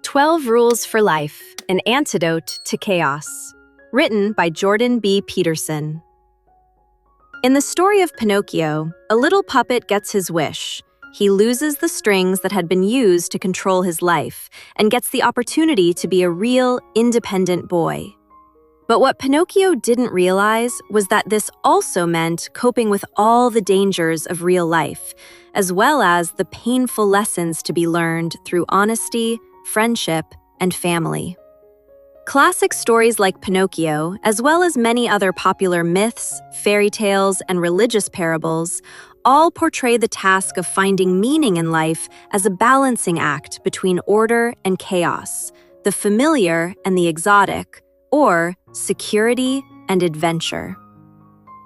12 Rules for Life, An Antidote to Chaos. Written by Jordan B. Peterson. In the story of Pinocchio, a little puppet gets his wish. He loses the strings that had been used to control his life and gets the opportunity to be a real, independent boy. But what Pinocchio didn't realize was that this also meant coping with all the dangers of real life, as well as the painful lessons to be learned through honesty, friendship, and family. Classic stories like Pinocchio, as well as many other popular myths, fairy tales, and religious parables, all portray the task of finding meaning in life as a balancing act between order and chaos, the familiar and the exotic, or security and adventure.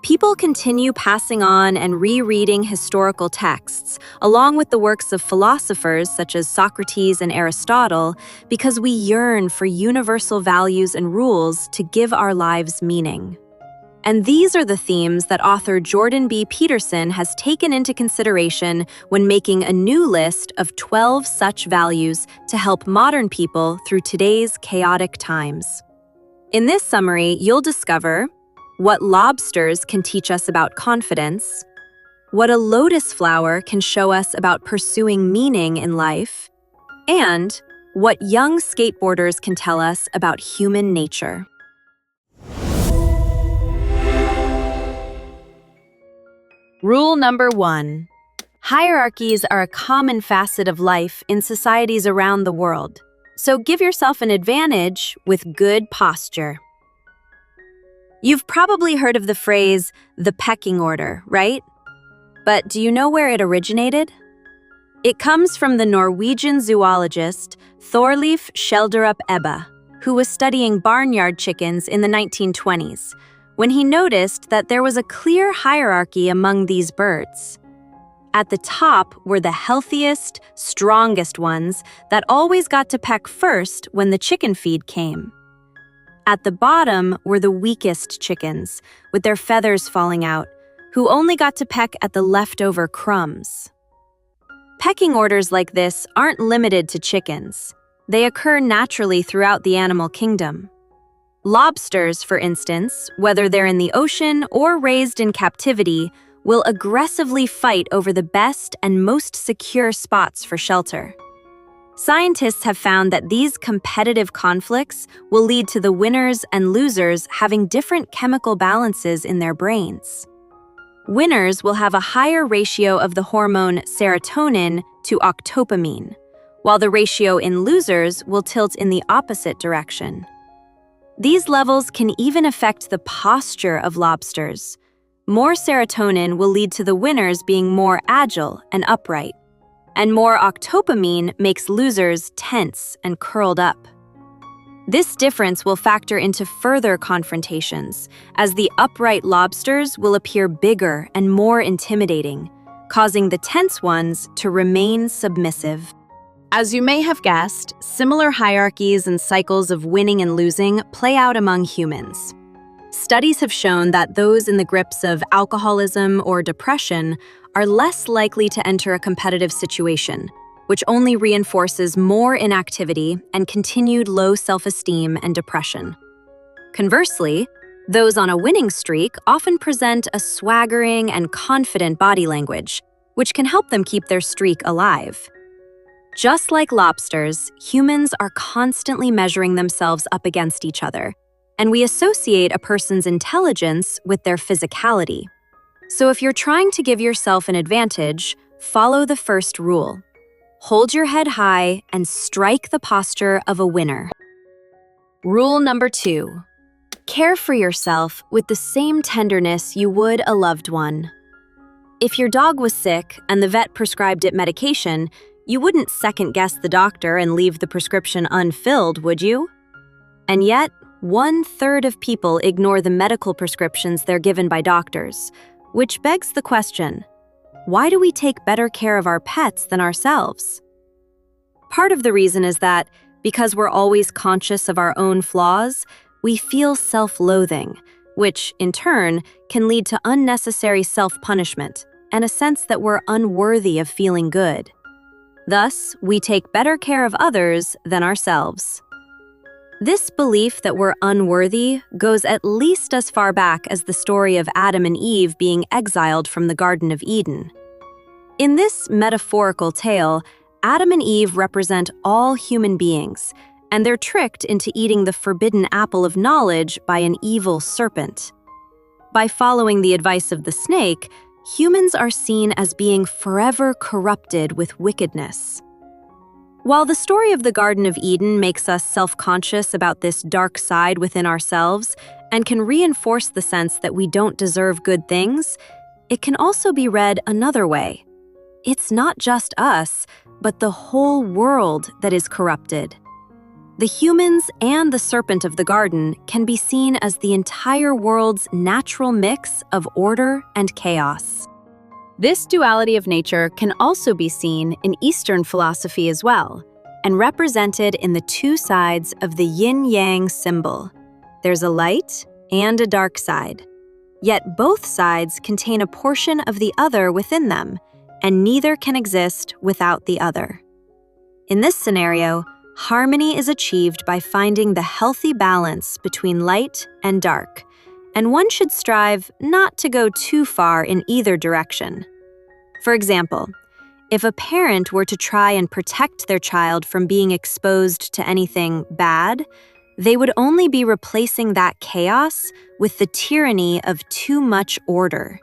People continue passing on and rereading historical texts, along with the works of philosophers such as Socrates and Aristotle, because we yearn for universal values and rules to give our lives meaning. And these are the themes that author Jordan B. Peterson has taken into consideration when making a new list of 12 such values to help modern people through today's chaotic times. In this summary, you'll discover what lobsters can teach us about confidence, what a lotus flower can show us about pursuing meaning in life, and what young skateboarders can tell us about human nature. Rule number 1. Hierarchies are a common facet of life in societies around the world, so give yourself an advantage with good posture. You've probably heard of the phrase, the pecking order, right? But do you know where it originated? It comes from the Norwegian zoologist Thorleif Skjelderup Ebbe, who was studying barnyard chickens in the 1920s, when he noticed that there was a clear hierarchy among these birds. At the top were the healthiest, strongest ones that always got to peck first when the chicken feed came. At the bottom were the weakest chickens, with their feathers falling out, who only got to peck at the leftover crumbs. Pecking orders like this aren't limited to chickens. They occur naturally throughout the animal kingdom. Lobsters, for instance, whether they're in the ocean or raised in captivity, will aggressively fight over the best and most secure spots for shelter. Scientists have found that these competitive conflicts will lead to the winners and losers having different chemical balances in their brains. Winners will have a higher ratio of the hormone serotonin to octopamine, while the ratio in losers will tilt in the opposite direction. These levels can even affect the posture of lobsters. More serotonin will lead to the winners being more agile and upright, and more octopamine makes losers tense and curled up. This difference will factor into further confrontations, as the upright lobsters will appear bigger and more intimidating, causing the tense ones to remain submissive. As you may have guessed, similar hierarchies and cycles of winning and losing play out among humans. Studies have shown that those in the grips of alcoholism or depression are less likely to enter a competitive situation, which only reinforces more inactivity and continued low self-esteem and depression. Conversely, those on a winning streak often present a swaggering and confident body language, which can help them keep their streak alive. Just like lobsters, humans are constantly measuring themselves up against each other, and we associate a person's intelligence with their physicality. So if you're trying to give yourself an advantage, follow the first rule. Hold your head high and strike the posture of a winner. Rule number 2. Care for yourself with the same tenderness you would a loved one. If your dog was sick and the vet prescribed it medication, you wouldn't second-guess the doctor and leave the prescription unfilled, would you? And yet, 1/3 of people ignore the medical prescriptions they're given by doctors, which begs the question, why do we take better care of our pets than ourselves? Part of the reason is that, because we're always conscious of our own flaws, we feel self-loathing, which, in turn, can lead to unnecessary self-punishment and a sense that we're unworthy of feeling good. Thus, we take better care of others than ourselves. This belief that we're unworthy goes at least as far back as the story of Adam and Eve being exiled from the Garden of Eden. In this metaphorical tale, Adam and Eve represent all human beings, and they're tricked into eating the forbidden apple of knowledge by an evil serpent. By following the advice of the snake, humans are seen as being forever corrupted with wickedness. While the story of the Garden of Eden makes us self-conscious about this dark side within ourselves and can reinforce the sense that we don't deserve good things, it can also be read another way. It's not just us, but the whole world that is corrupted. The humans and the serpent of the garden can be seen as the entire world's natural mix of order and chaos. This duality of nature can also be seen in Eastern philosophy as well, and represented in the two sides of the yin-yang symbol. There's a light and a dark side. Yet both sides contain a portion of the other within them, and neither can exist without the other. In this scenario, harmony is achieved by finding the healthy balance between light and dark, and one should strive not to go too far in either direction. For example, if a parent were to try and protect their child from being exposed to anything bad, they would only be replacing that chaos with the tyranny of too much order.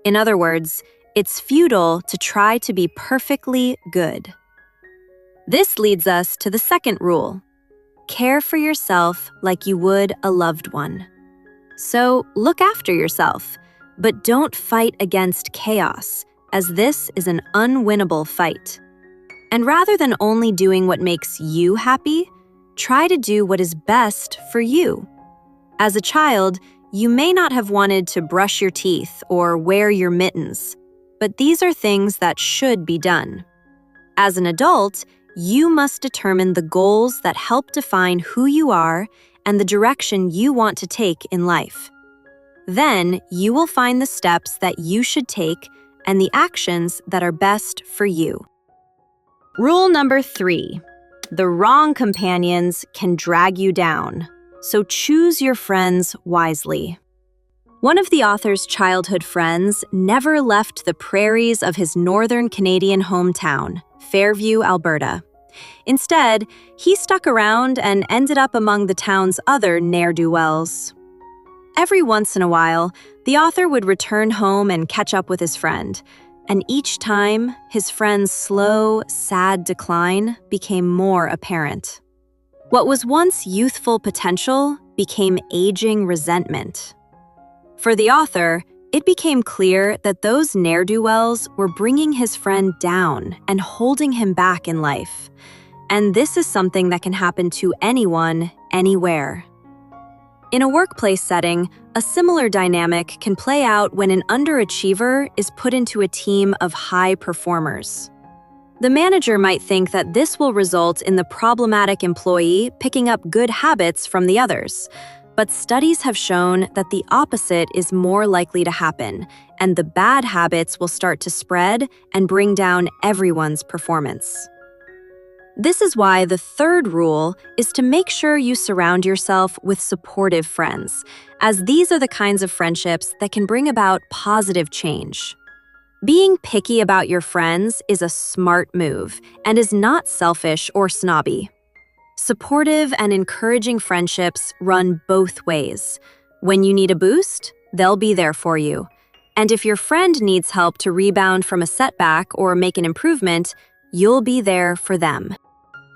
In other words, it's futile to try to be perfectly good. This leads us to the second rule: care for yourself like you would a loved one. So look after yourself, but don't fight against chaos, as this is an unwinnable fight. And rather than only doing what makes you happy, try to do what is best for you. As a child, you may not have wanted to brush your teeth or wear your mittens, but these are things that should be done. As an adult, you must determine the goals that help define who you are and the direction you want to take in life. Then, you will find the steps that you should take and the actions that are best for you. Rule number 3. The wrong companions can drag you down, so choose your friends wisely. One of the author's childhood friends never left the prairies of his northern Canadian hometown, Fairview, Alberta. Instead, he stuck around and ended up among the town's other ne'er-do-wells. Every once in a while, the author would return home and catch up with his friend, and each time, his friend's slow, sad decline became more apparent. What was once youthful potential became aging resentment. For the author, it became clear that those ne'er-do-wells were bringing his friend down and holding him back in life. And this is something that can happen to anyone, anywhere. In a workplace setting, a similar dynamic can play out when an underachiever is put into a team of high performers. The manager might think that this will result in the problematic employee picking up good habits from the others, but studies have shown that the opposite is more likely to happen, and the bad habits will start to spread and bring down everyone's performance. This is why the third rule is to make sure you surround yourself with supportive friends, as these are the kinds of friendships that can bring about positive change. Being picky about your friends is a smart move and is not selfish or snobby. Supportive and encouraging friendships run both ways. When you need a boost, they'll be there for you. And if your friend needs help to rebound from a setback or make an improvement, you'll be there for them.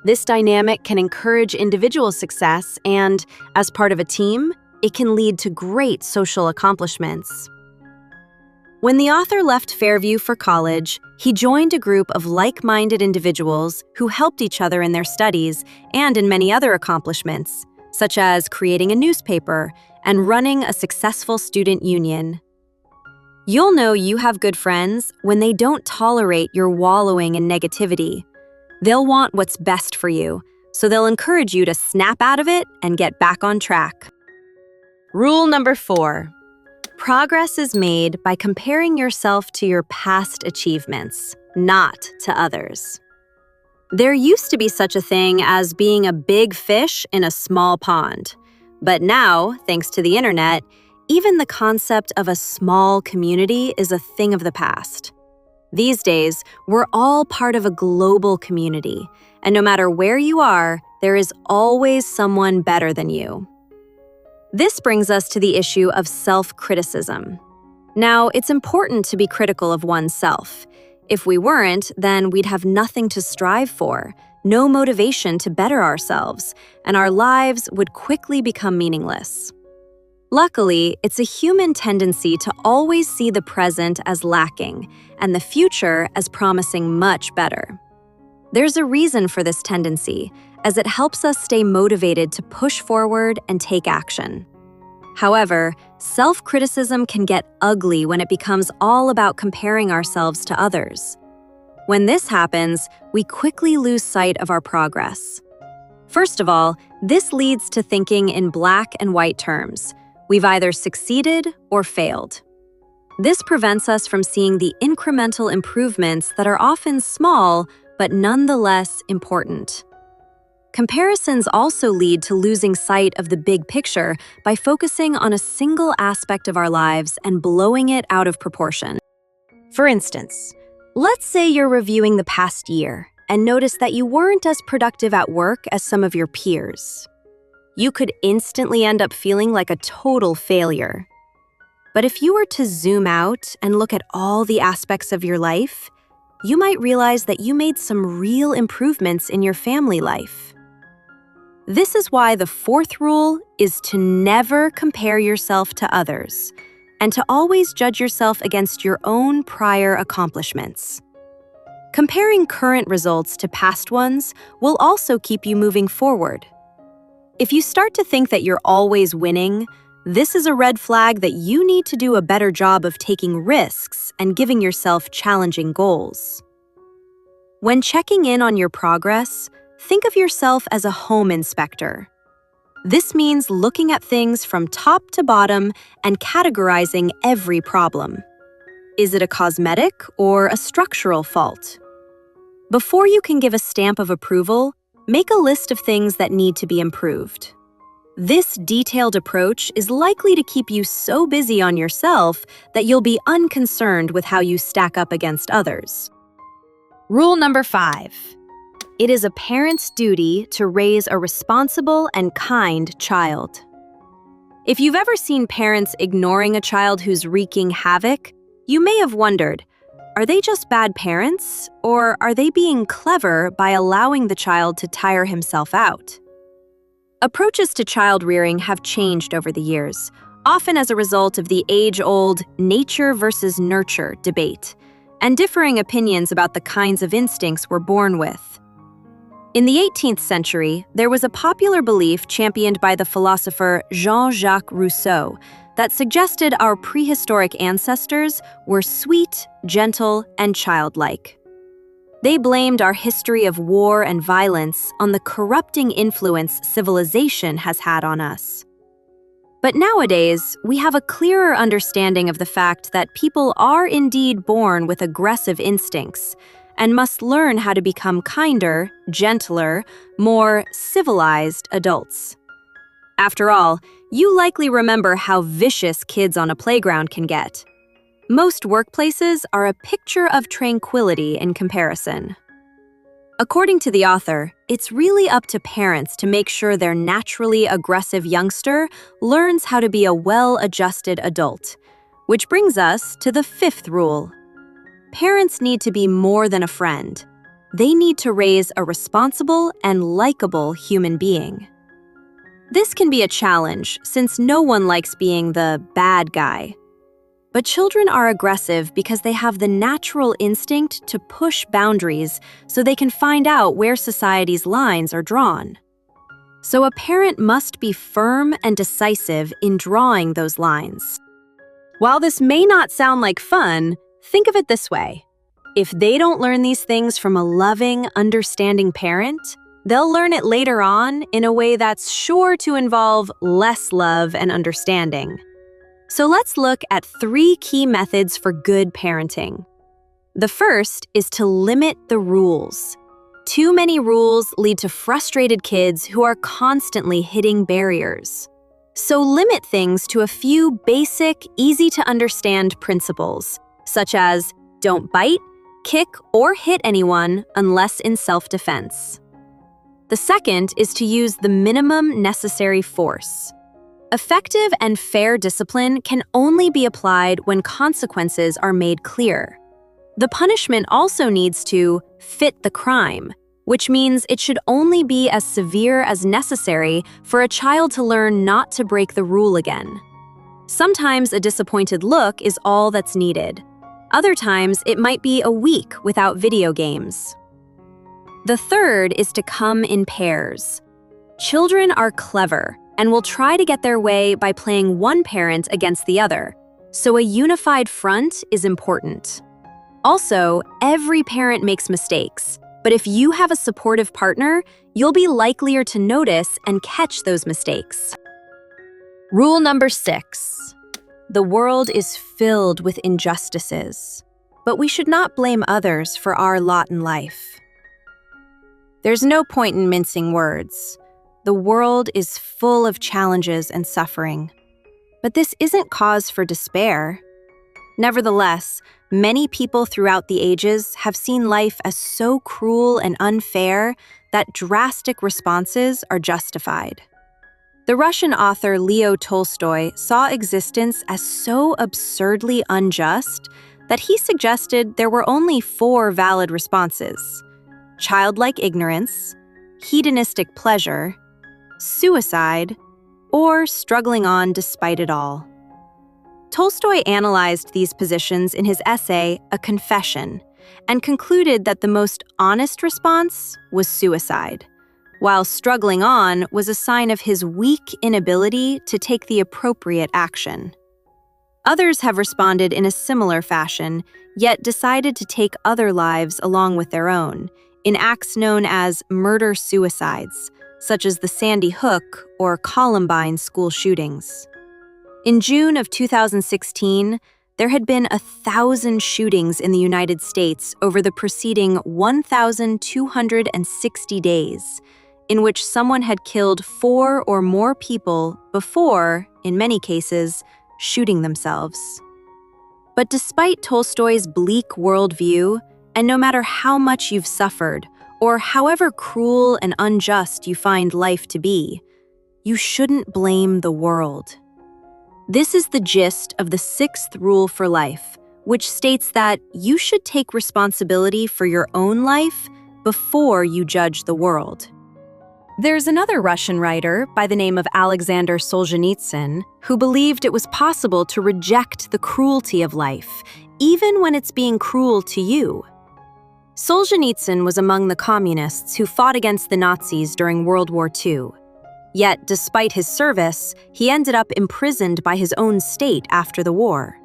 This dynamic can encourage individual success and, as part of a team, it can lead to great social accomplishments. When the author left Fairview for college, he joined a group of like-minded individuals who helped each other in their studies and in many other accomplishments, such as creating a newspaper and running a successful student union. You'll know you have good friends when they don't tolerate your wallowing in negativity. They'll want what's best for you, so they'll encourage you to snap out of it and get back on track. Rule number 4. Progress is made by comparing yourself to your past achievements, not to others. There used to be such a thing as being a big fish in a small pond. But now, thanks to the internet, even the concept of a small community is a thing of the past. These days, we're all part of a global community, and no matter where you are, there is always someone better than you. This brings us to the issue of self-criticism. Now, it's important to be critical of oneself. If we weren't, then we'd have nothing to strive for, no motivation to better ourselves, and our lives would quickly become meaningless. Luckily, it's a human tendency to always see the present as lacking and the future as promising much better. There's a reason for this tendency, as it helps us stay motivated to push forward and take action. However, self-criticism can get ugly when it becomes all about comparing ourselves to others. When this happens, we quickly lose sight of our progress. First of all, this leads to thinking in black and white terms. We've either succeeded or failed. This prevents us from seeing the incremental improvements that are often small but nonetheless important. Comparisons also lead to losing sight of the big picture by focusing on a single aspect of our lives and blowing it out of proportion. For instance, let's say you're reviewing the past year and notice that you weren't as productive at work as some of your peers. You could instantly end up feeling like a total failure. But if you were to zoom out and look at all the aspects of your life, you might realize that you made some real improvements in your family life. This is why the fourth rule is to never compare yourself to others and to always judge yourself against your own prior accomplishments. Comparing current results to past ones will also keep you moving forward. If you start to think that you're always winning, this is a red flag that you need to do a better job of taking risks and giving yourself challenging goals. When checking in on your progress, think of yourself as a home inspector. This means looking at things from top to bottom and categorizing every problem. Is it a cosmetic or a structural fault? Before you can give a stamp of approval, make a list of things that need to be improved. This detailed approach is likely to keep you so busy on yourself that you'll be unconcerned with how you stack up against others. Rule number 5. It is a parent's duty to raise a responsible and kind child. If you've ever seen parents ignoring a child who's wreaking havoc, you may have wondered, are they just bad parents, or are they being clever by allowing the child to tire himself out? Approaches to child rearing have changed over the years, often as a result of the age-old nature versus nurture debate, and differing opinions about the kinds of instincts we're born with. In the 18th century, there was a popular belief championed by the philosopher Jean-Jacques Rousseau that suggested our prehistoric ancestors were sweet, gentle, and childlike. They blamed our history of war and violence on the corrupting influence civilization has had on us. But nowadays, we have a clearer understanding of the fact that people are indeed born with aggressive instincts and must learn how to become kinder, gentler, more civilized adults. After all, you likely remember how vicious kids on a playground can get. Most workplaces are a picture of tranquility in comparison. According to the author, it's really up to parents to make sure their naturally aggressive youngster learns how to be a well-adjusted adult. Which brings us to the 5th rule. Parents need to be more than a friend. They need to raise a responsible and likable human being. This can be a challenge since no one likes being the bad guy. But children are aggressive because they have the natural instinct to push boundaries so they can find out where society's lines are drawn. So a parent must be firm and decisive in drawing those lines. While this may not sound like fun, think of it this way. If they don't learn these things from a loving, understanding parent, they'll learn it later on in a way that's sure to involve less love and understanding. So let's look at 3 key methods for good parenting. The first is to limit the rules. Too many rules lead to frustrated kids who are constantly hitting barriers. So limit things to a few basic, easy-to-understand principles, such as don't bite, kick, or hit anyone unless in self-defense. The second is to use the minimum necessary force. Effective and fair discipline can only be applied when consequences are made clear. The punishment also needs to fit the crime, which means it should only be as severe as necessary for a child to learn not to break the rule again. Sometimes a disappointed look is all that's needed. Other times, it might be a week without video games. The third is to come in pairs. Children are clever and will try to get their way by playing one parent against the other, so a unified front is important. Also, every parent makes mistakes, but if you have a supportive partner, you'll be likelier to notice and catch those mistakes. Rule number 6. The world is filled with injustices, but we should not blame others for our lot in life. There's no point in mincing words. The world is full of challenges and suffering, but this isn't cause for despair. Nevertheless, many people throughout the ages have seen life as so cruel and unfair that drastic responses are justified. The Russian author Leo Tolstoy saw existence as so absurdly unjust that he suggested there were only 4 valid responses: childlike ignorance, hedonistic pleasure, suicide, or struggling on despite it all. Tolstoy analyzed these positions in his essay, A Confession, and concluded that the most honest response was suicide, while struggling on was a sign of his weak inability to take the appropriate action. Others have responded in a similar fashion, yet decided to take other lives along with their own, in acts known as murder-suicides, such as the Sandy Hook or Columbine school shootings. In June of 2016, there had been 1,000 shootings in the United States over the preceding 1,260 days, in which someone had killed 4 or more people before, in many cases, shooting themselves. But despite Tolstoy's bleak worldview, and no matter how much you've suffered, or however cruel and unjust you find life to be, you shouldn't blame the world. This is the gist of the 6th rule for life, which states that you should take responsibility for your own life before you judge the world. There's another Russian writer by the name of Alexander Solzhenitsyn who believed it was possible to reject the cruelty of life, even when it's being cruel to you. Solzhenitsyn was among the communists who fought against the Nazis during World War II. Yet, despite his service, he ended up imprisoned by his own state after the war.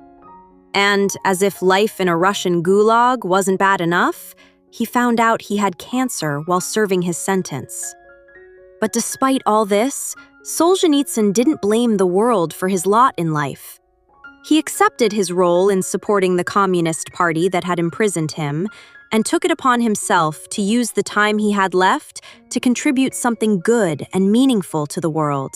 And, as if life in a Russian gulag wasn't bad enough, he found out he had cancer while serving his sentence. But despite all this, Solzhenitsyn didn't blame the world for his lot in life. He accepted his role in supporting the Communist Party that had imprisoned him, and took it upon himself to use the time he had left to contribute something good and meaningful to the world.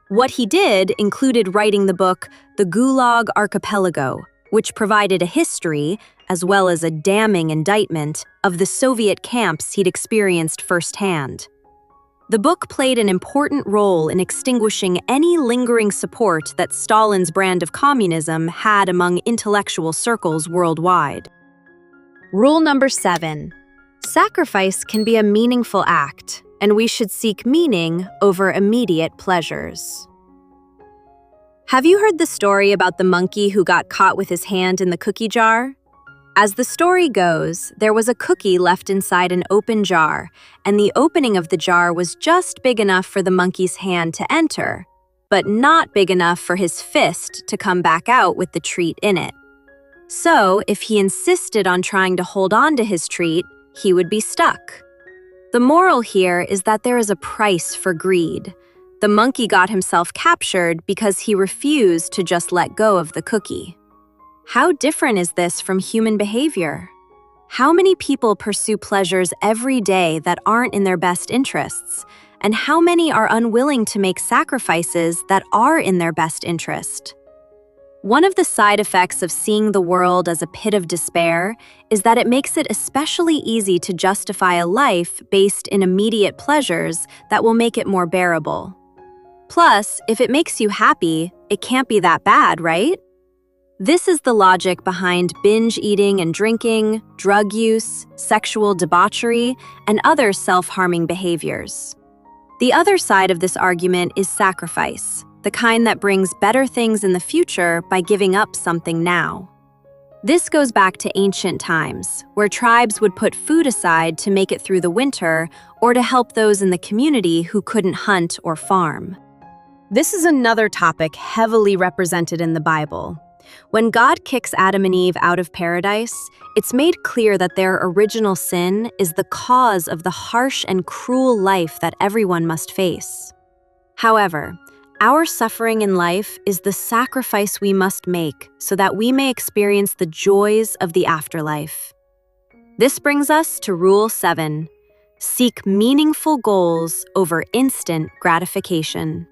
What he did included writing the book The Gulag Archipelago, which provided a history, as well as a damning indictment, of the Soviet camps he'd experienced firsthand. The book played an important role in extinguishing any lingering support that Stalin's brand of communism had among intellectual circles worldwide. Rule number 7. Sacrifice can be a meaningful act, and we should seek meaning over immediate pleasures. Have you heard the story about the monkey who got caught with his hand in the cookie jar? As the story goes, there was a cookie left inside an open jar, and the opening of the jar was just big enough for the monkey's hand to enter, but not big enough for his fist to come back out with the treat in it. So, if he insisted on trying to hold on to his treat, he would be stuck. The moral here is that there is a price for greed. The monkey got himself captured because he refused to just let go of the cookie. How different is this from human behavior? How many people pursue pleasures every day that aren't in their best interests? And how many are unwilling to make sacrifices that are in their best interest? One of the side effects of seeing the world as a pit of despair is that it makes it especially easy to justify a life based in immediate pleasures that will make it more bearable. Plus, if it makes you happy, it can't be that bad, right? This is the logic behind binge eating and drinking, drug use, sexual debauchery, and other self-harming behaviors. The other side of this argument is sacrifice, the kind that brings better things in the future by giving up something now. This goes back to ancient times, where tribes would put food aside to make it through the winter or to help those in the community who couldn't hunt or farm. This is another topic heavily represented in the Bible. When God kicks Adam and Eve out of paradise, it's made clear that their original sin is the cause of the harsh and cruel life that everyone must face. However, our suffering in life is the sacrifice we must make so that we may experience the joys of the afterlife. This brings us to Rule 7: seek meaningful goals over instant gratification.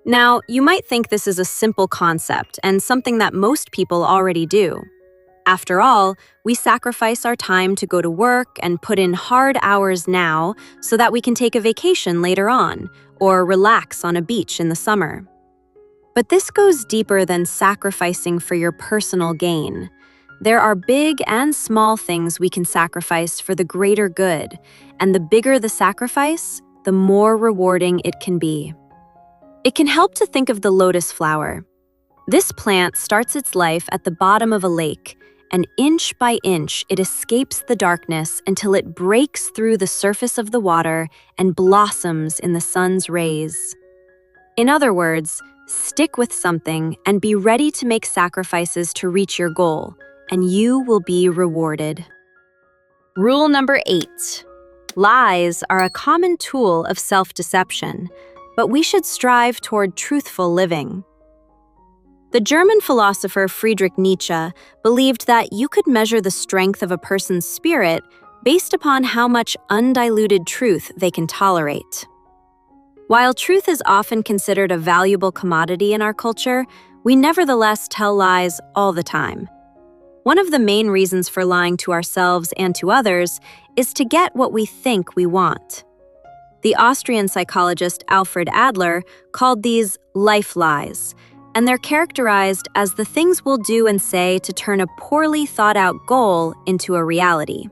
Now, you might think this is a simple concept and something that most people already do. After all, we sacrifice our time to go to work and put in hard hours now so that we can take a vacation later on or relax on a beach in the summer. But this goes deeper than sacrificing for your personal gain. There are big and small things we can sacrifice for the greater good, and the bigger the sacrifice, the more rewarding it can be. It can help to think of the lotus flower. This plant starts its life at the bottom of a lake, and inch by inch it escapes the darkness until it breaks through the surface of the water and blossoms in the sun's rays. In other words, stick with something and be ready to make sacrifices to reach your goal, and you will be rewarded. Rule number 8. Lies are a common tool of self-deception, but we should strive toward truthful living. The German philosopher Friedrich Nietzsche believed that you could measure the strength of a person's spirit based upon how much undiluted truth they can tolerate. While truth is often considered a valuable commodity in our culture, we nevertheless tell lies all the time. One of the main reasons for lying to ourselves and to others is to get what we think we want. The Austrian psychologist Alfred Adler called these life lies, and they're characterized as the things we'll do and say to turn a poorly thought-out goal into a reality.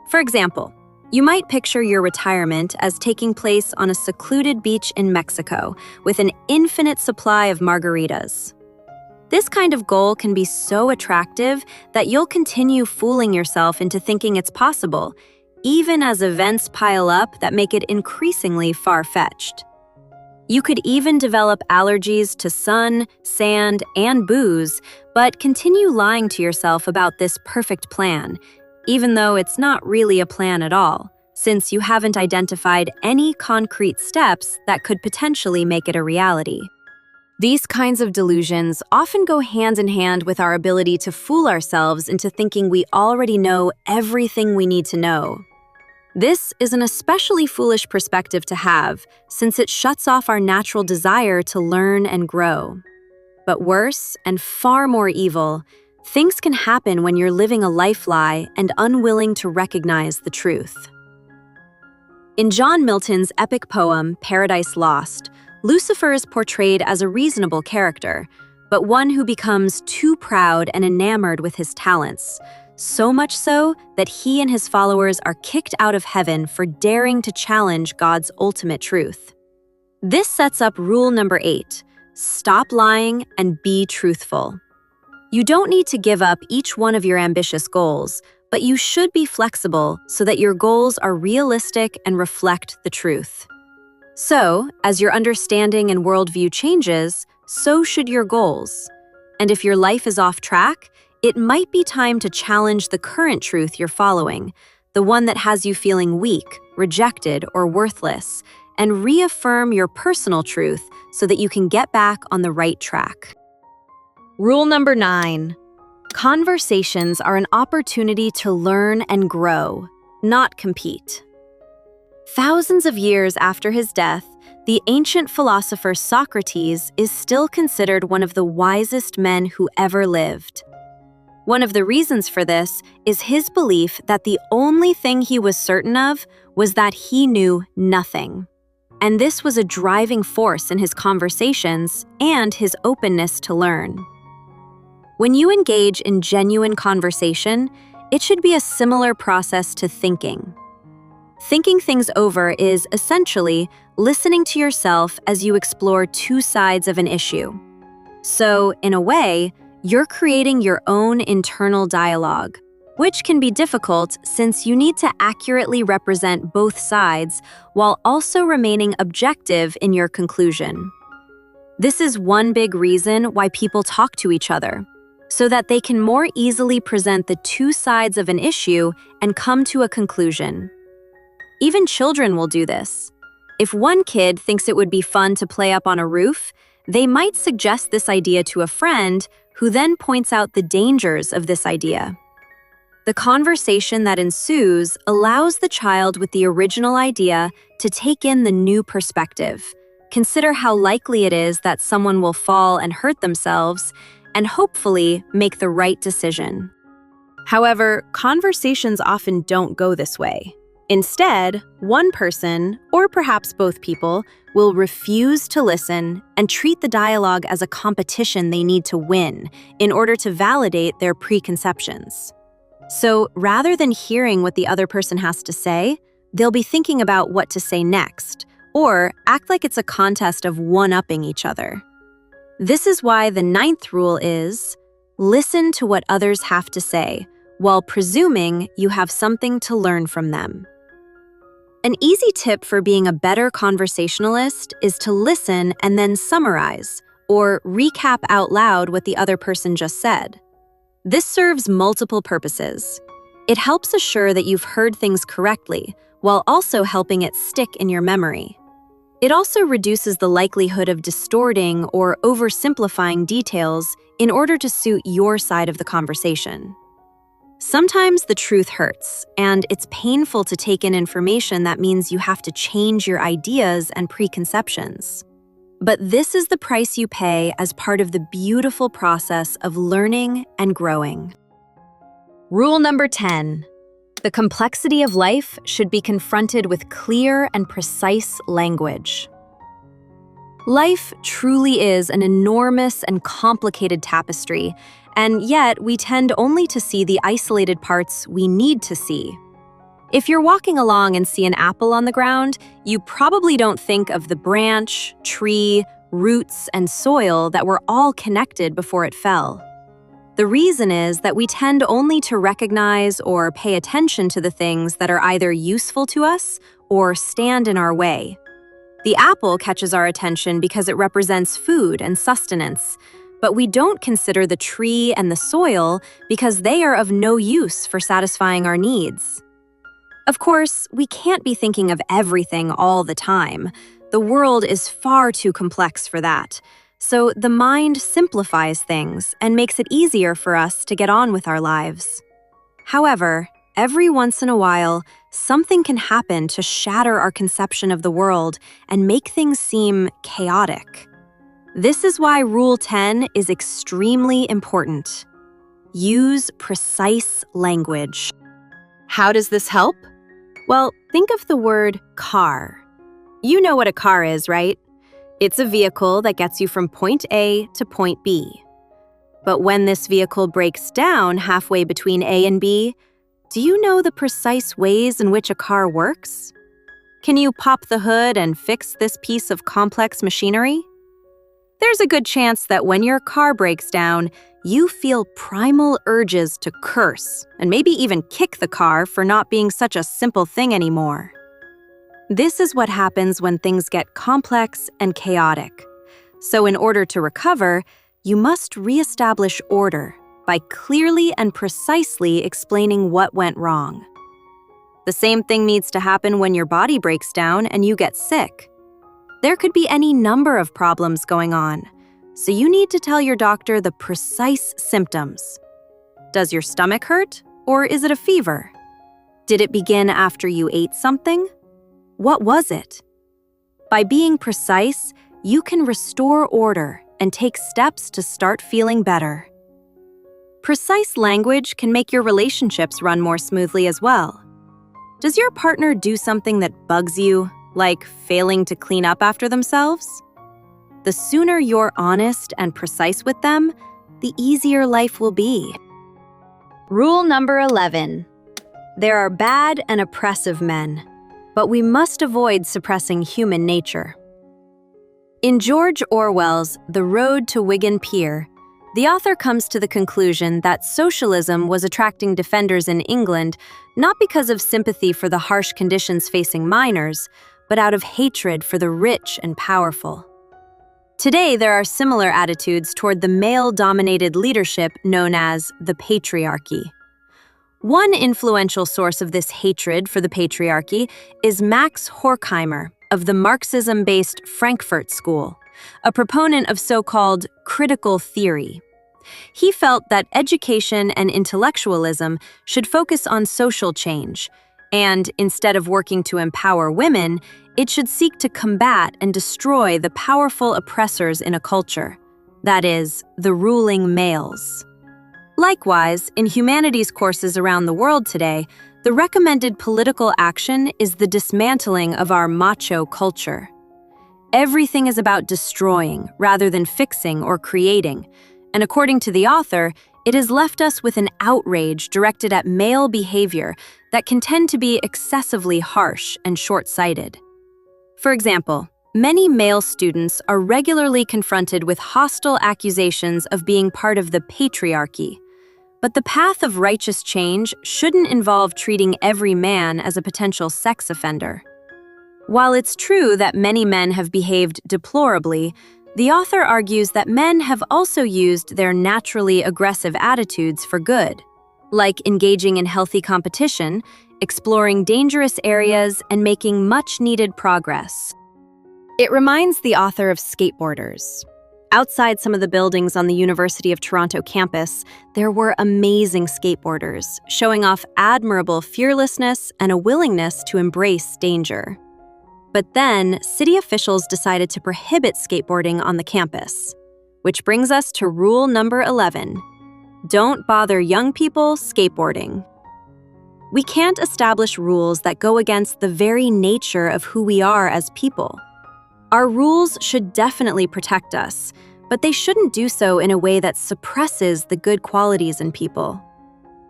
For example, you might picture your retirement as taking place on a secluded beach in Mexico with an infinite supply of margaritas. This kind of goal can be so attractive that you'll continue fooling yourself into thinking it's possible, even as events pile up that make it increasingly far-fetched. You could even develop allergies to sun, sand, and booze, but continue lying to yourself about this perfect plan, even though it's not really a plan at all, since you haven't identified any concrete steps that could potentially make it a reality. These kinds of delusions often go hand in hand with our ability to fool ourselves into thinking we already know everything we need to know. This is an especially foolish perspective to have, since it shuts off our natural desire to learn and grow. But worse, and far more evil, things can happen when you're living a life lie and unwilling to recognize the truth. In John Milton's epic poem, Paradise Lost, Lucifer is portrayed as a reasonable character, but one who becomes too proud and enamored with his talents, so much so that he and his followers are kicked out of heaven for daring to challenge God's ultimate truth. This sets up rule number 8: stop lying and be truthful. You don't need to give up each one of your ambitious goals, but you should be flexible so that your goals are realistic and reflect the truth. So, as your understanding and worldview changes, so should your goals. And if your life is off track, it might be time to challenge the current truth you're following, the one that has you feeling weak, rejected, or worthless, and reaffirm your personal truth so that you can get back on the right track. Rule number 9. Conversations are an opportunity to learn and grow, not compete. Thousands of years after his death, the ancient philosopher Socrates is still considered one of the wisest men who ever lived. One of the reasons for this is his belief that the only thing he was certain of was that he knew nothing. And this was a driving force in his conversations and his openness to learn. When you engage in genuine conversation, it should be a similar process to thinking. Thinking things over is essentially listening to yourself as you explore two sides of an issue. So, in a way, you're creating your own internal dialogue, which can be difficult since you need to accurately represent both sides while also remaining objective in your conclusion. This is one big reason why people talk to each other, so that they can more easily present the two sides of an issue and come to a conclusion. Even children will do this. If one kid thinks it would be fun to play up on a roof, they might suggest this idea to a friend who then points out the dangers of this idea. The conversation that ensues allows the child with the original idea to take in the new perspective, consider how likely it is that someone will fall and hurt themselves, and hopefully make the right decision. However, conversations often don't go this way. Instead, one person, or perhaps both people, will refuse to listen and treat the dialogue as a competition they need to win in order to validate their preconceptions. So rather than hearing what the other person has to say, they'll be thinking about what to say next, or act like it's a contest of one-upping each other. This is why the 9th rule is, listen to what others have to say, while presuming you have something to learn from them. An easy tip for being a better conversationalist is to listen and then summarize, or recap out loud what the other person just said. This serves multiple purposes. It helps assure that you've heard things correctly, while also helping it stick in your memory. It also reduces the likelihood of distorting or oversimplifying details in order to suit your side of the conversation. Sometimes the truth hurts, and it's painful to take in information that means you have to change your ideas and preconceptions. But this is the price you pay as part of the beautiful process of learning and growing. Rule number 10. The complexity of life should be confronted with clear and precise language. Life truly is an enormous and complicated tapestry, and yet we tend only to see the isolated parts we need to see. If you're walking along and see an apple on the ground, you probably don't think of the branch, tree, roots, and soil that were all connected before it fell. The reason is that we tend only to recognize or pay attention to the things that are either useful to us or stand in our way. The apple catches our attention because it represents food and sustenance, but we don't consider the tree and the soil because they are of no use for satisfying our needs. Of course, we can't be thinking of everything all the time. The world is far too complex for that. So the mind simplifies things and makes it easier for us to get on with our lives. However, every once in a while, something can happen to shatter our conception of the world and make things seem chaotic. This is why Rule 10 is extremely important. Use precise language. How does this help? Well, think of the word car. You know what a car is, right? It's a vehicle that gets you from point A to point B. But when this vehicle breaks down halfway between A and B, do you know the precise ways in which a car works? Can you pop the hood and fix this piece of complex machinery? There's a good chance that when your car breaks down, you feel primal urges to curse and maybe even kick the car for not being such a simple thing anymore. This is what happens when things get complex and chaotic. So in order to recover, you must reestablish order by clearly and precisely explaining what went wrong. The same thing needs to happen when your body breaks down and you get sick. There could be any number of problems going on, so you need to tell your doctor the precise symptoms. Does your stomach hurt, or is it a fever? Did it begin after you ate something? What was it? By being precise, you can restore order and take steps to start feeling better. Precise language can make your relationships run more smoothly as well. Does your partner do something that bugs you, like failing to clean up after themselves? The sooner you're honest and precise with them, the easier life will be. Rule number 11. There are bad and oppressive men, but we must avoid suppressing human nature. In George Orwell's The Road to Wigan Pier, the author comes to the conclusion that socialism was attracting defenders in England not because of sympathy for the harsh conditions facing miners, but out of hatred for the rich and powerful. Today, there are similar attitudes toward the male-dominated leadership known as the patriarchy. One influential source of this hatred for the patriarchy is Max Horkheimer of the Marxism-based Frankfurt School, a proponent of so-called critical theory. He felt that education and intellectualism should focus on social change, and instead of working to empower women, it should seek to combat and destroy the powerful oppressors in a culture, that is, the ruling males. Likewise, in humanities courses around the world today, the recommended political action is the dismantling of our macho culture. Everything is about destroying rather than fixing or creating, and according to the author, it has left us with an outrage directed at male behavior that can tend to be excessively harsh and short-sighted. For example, many male students are regularly confronted with hostile accusations of being part of the patriarchy. But the path of righteous change shouldn't involve treating every man as a potential sex offender. While it's true that many men have behaved deplorably, the author argues that men have also used their naturally aggressive attitudes for good, like engaging in healthy competition, exploring dangerous areas, and making much-needed progress. It reminds the author of skateboarders. Outside some of the buildings on the University of Toronto campus, there were amazing skateboarders, showing off admirable fearlessness and a willingness to embrace danger. But then, city officials decided to prohibit skateboarding on the campus. Which brings us to rule number 11. Don't bother young people skateboarding. We can't establish rules that go against the very nature of who we are as people. Our rules should definitely protect us, but they shouldn't do so in a way that suppresses the good qualities in people.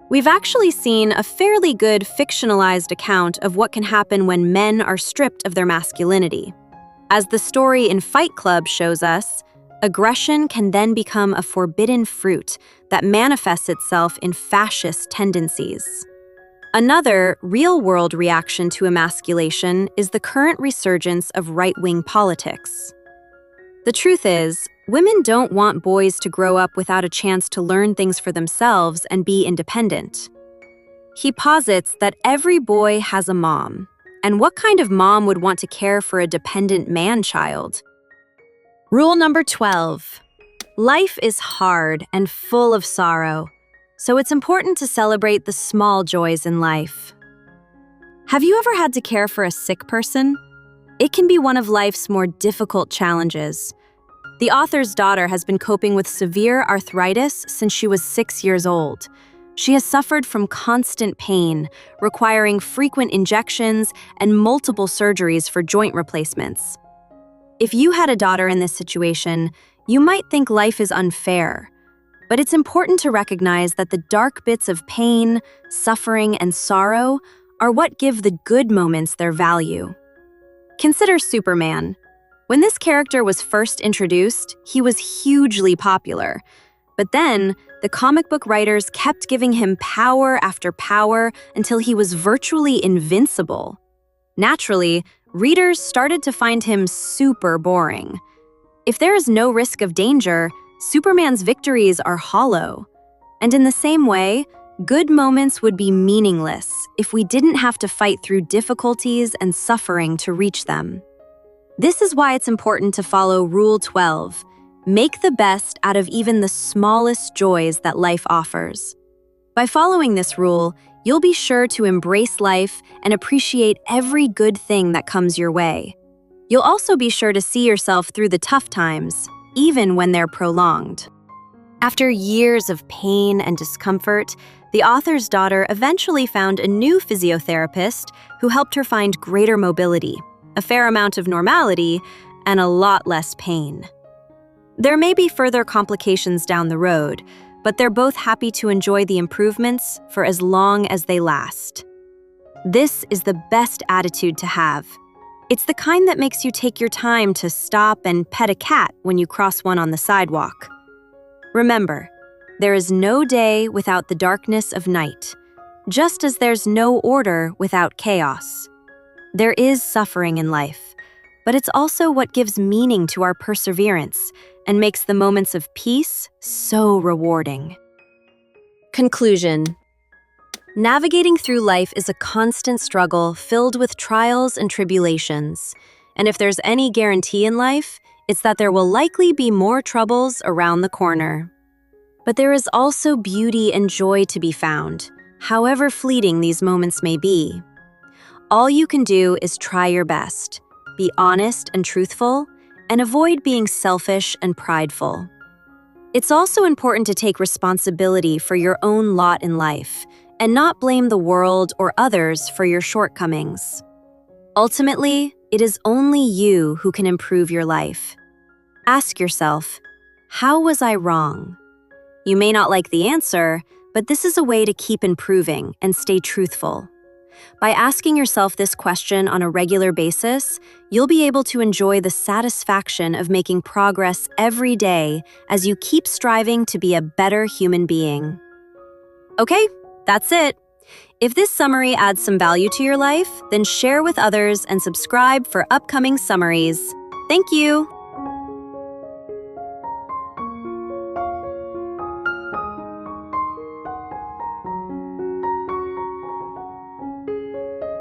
We've actually seen a fairly good fictionalized account of what can happen when men are stripped of their masculinity. As the story in Fight Club shows us, aggression can then become a forbidden fruit that manifests itself in fascist tendencies. Another real-world reaction to emasculation is the current resurgence of right-wing politics. The truth is, women don't want boys to grow up without a chance to learn things for themselves and be independent. He posits that every boy has a mom, and what kind of mom would want to care for a dependent man-child? Rule number 12. Life is hard and full of sorrow, so it's important to celebrate the small joys in life. Have you ever had to care for a sick person? It can be one of life's more difficult challenges. The author's daughter has been coping with severe arthritis since she was 6 years old. She has suffered from constant pain, requiring frequent injections and multiple surgeries for joint replacements. If you had a daughter in this situation, you might think life is unfair. But it's important to recognize that the dark bits of pain, suffering, and sorrow are what give the good moments their value. Consider Superman. When this character was first introduced, he was hugely popular. But then, the comic book writers kept giving him power after power until he was virtually invincible. Naturally, readers started to find him super boring. If there is no risk of danger, Superman's victories are hollow. And in the same way, good moments would be meaningless if we didn't have to fight through difficulties and suffering to reach them. This is why it's important to follow Rule 12. Make the best out of even the smallest joys that life offers. By following this rule, you'll be sure to embrace life and appreciate every good thing that comes your way. You'll also be sure to see yourself through the tough times, even when they're prolonged. After years of pain and discomfort, the author's daughter eventually found a new physiotherapist who helped her find greater mobility, a fair amount of normality, and a lot less pain. There may be further complications down the road, but they're both happy to enjoy the improvements for as long as they last. This is the best attitude to have. It's the kind that makes you take your time to stop and pet a cat when you cross one on the sidewalk. Remember, there is no day without the darkness of night, just as there's no order without chaos. There is suffering in life, but it's also what gives meaning to our perseverance and makes the moments of peace so rewarding. Conclusion. Navigating through life is a constant struggle filled with trials and tribulations. And if there's any guarantee in life, it's that there will likely be more troubles around the corner. But there is also beauty and joy to be found, however fleeting these moments may be. All you can do is try your best, be honest and truthful, and avoid being selfish and prideful. It's also important to take responsibility for your own lot in life and not blame the world or others for your shortcomings. Ultimately, it is only you who can improve your life. Ask yourself, how was I wrong? You may not like the answer, but this is a way to keep improving and stay truthful. By asking yourself this question on a regular basis, you'll be able to enjoy the satisfaction of making progress every day as you keep striving to be a better human being. Okay, that's it. If this summary adds some value to your life, then share with others and subscribe for upcoming summaries. Thank you!